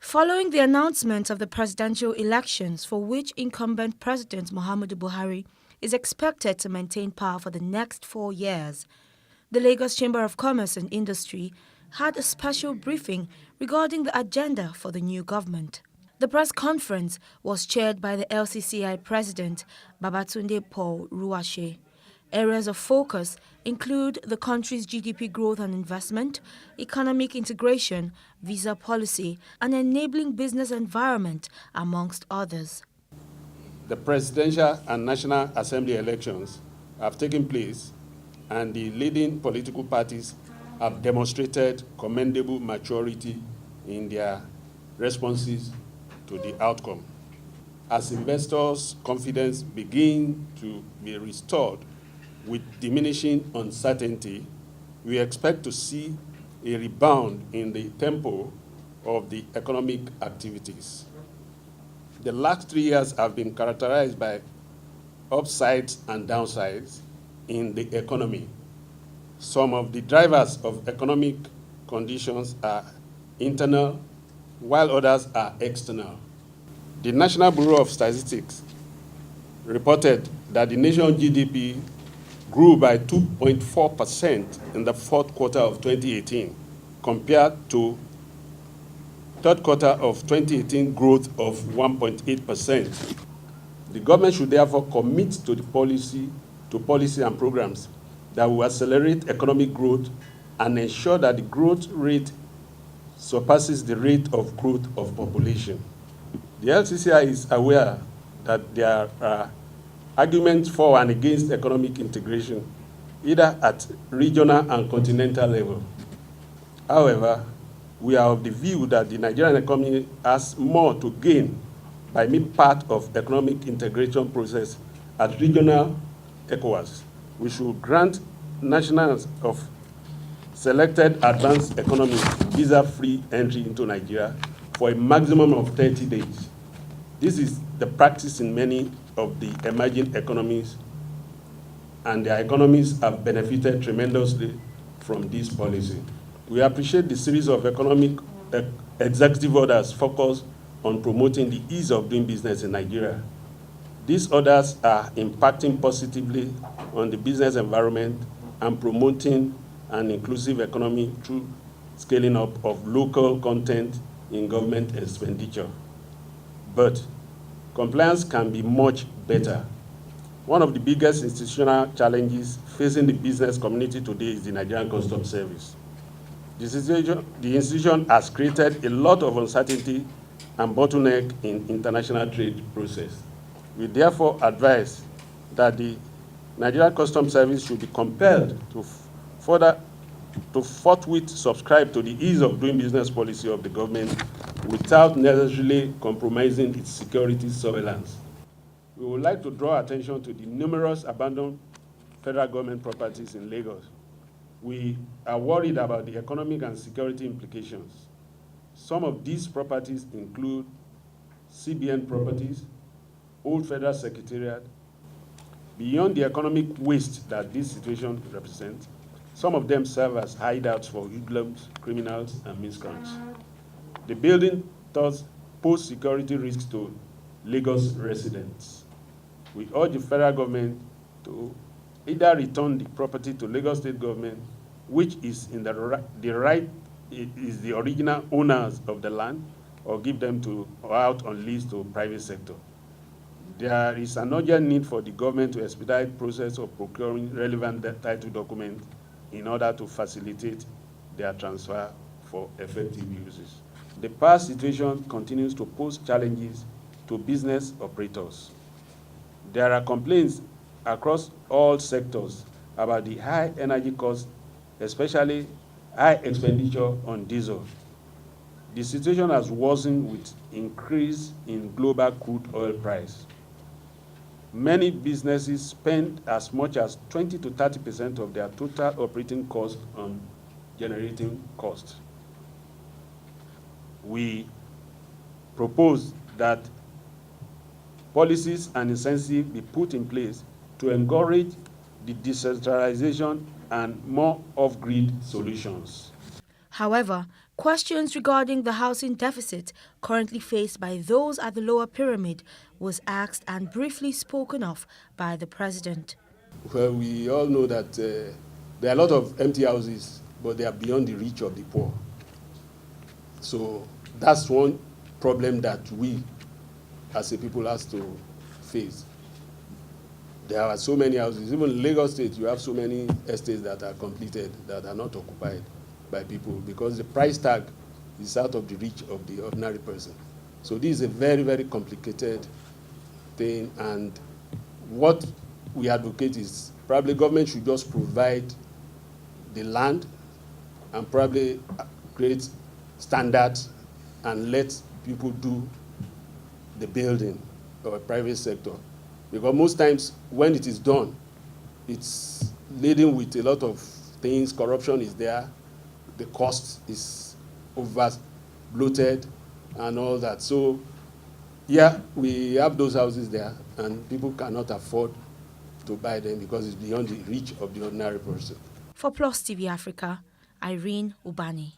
Following the announcement of the presidential elections for which incumbent President Muhammadu Buhari is expected to maintain power for the next 4 years, the Lagos Chamber of Commerce and Industry had a special briefing regarding the agenda for the new government. The press conference was chaired by the LCCI President Babatunde Paul Ruwashe. Areas of focus include the country's GDP growth and investment, economic integration, visa policy, and enabling business environment, amongst others. The presidential and National Assembly elections have taken place, and the leading political parties have demonstrated commendable maturity in their responses to the outcome. As investors' confidence begins to be restored with diminishing uncertainty, we expect to see a rebound in the tempo of the economic activities. The last 3 years have been characterized by upsides and downsides in the economy. Some of the drivers of economic conditions are internal, while others are external. The National Bureau of Statistics reported that the nation's GDP grew by 2.4% in the fourth quarter of 2018, compared to third quarter of 2018 growth of 1.8%. The government should therefore commit to policy and programs that will accelerate economic growth and ensure that the growth rate surpasses the rate of growth of population. The LCCI is aware that there are arguments for and against economic integration, either at regional and continental level. However, we are of the view that the Nigerian economy has more to gain by being part of economic integration process at regional ECOWAS. We should grant nationals of selected advanced economies visa-free entry into Nigeria for a maximum of 30 days. This is the practice in many of the emerging economies, and their economies have benefited tremendously from this policy. We appreciate the series of economic executive orders focused on promoting the ease of doing business in Nigeria. These orders are impacting positively on the business environment and promoting an inclusive economy through scaling up of local content in government expenditure. But compliance can be much better. One of the biggest institutional challenges facing the business community today is the Nigerian Customs Service. The institution has created a lot of uncertainty and bottleneck in international trade process. We therefore advise that the Nigerian Customs Service should be compelled to forthwith subscribe to the ease of doing business policy of the government without necessarily compromising its security surveillance. We would like to draw attention to the numerous abandoned federal government properties in Lagos. We are worried about the economic and security implications. Some of these properties include CBN properties, Old Federal Secretariat. Beyond the economic waste that this situation represents, some of them serve as hideouts for hoodlums, criminals, and miscreants. The building thus poses security risks to Lagos residents. We urge the federal government to either return the property to Lagos State government, which is in the original owners of the land, or give them out on lease to private sector. There is an urgent need for the government to expedite the process of procuring relevant title documents in order to facilitate their transfer for effective uses. The past situation continues to pose challenges to business operators. There are complaints across all sectors about the high energy costs, especially high expenditure on diesel. The situation has worsened with increase in global crude oil price. Many businesses spend as much as 20 to 30% of their total operating cost on generating costs. We propose that policies and incentives be put in place to encourage the decentralization and more off-grid solutions. However, Questions regarding the housing deficit currently faced by those at the lower pyramid was asked and briefly spoken of by the president. Well, we all know that there are a lot of empty houses, but they are beyond the reach of the poor. So that's one problem that we as a people has to face. There are so many houses. Even in Lagos State, you have so many estates that are completed that are not occupied by people because the price tag is out of the reach of the ordinary person. So this is a very, very complicated thing, and what we advocate is probably government should just provide the land and probably create standards and let people do the building or a private sector. Because most times when it is done, it's leading with a lot of things. Corruption is there, the cost is over bloated and all that. So yeah, we have those houses there and people cannot afford to buy them because it's beyond the reach of the ordinary person. For Plus TV Africa, Irene Ubani.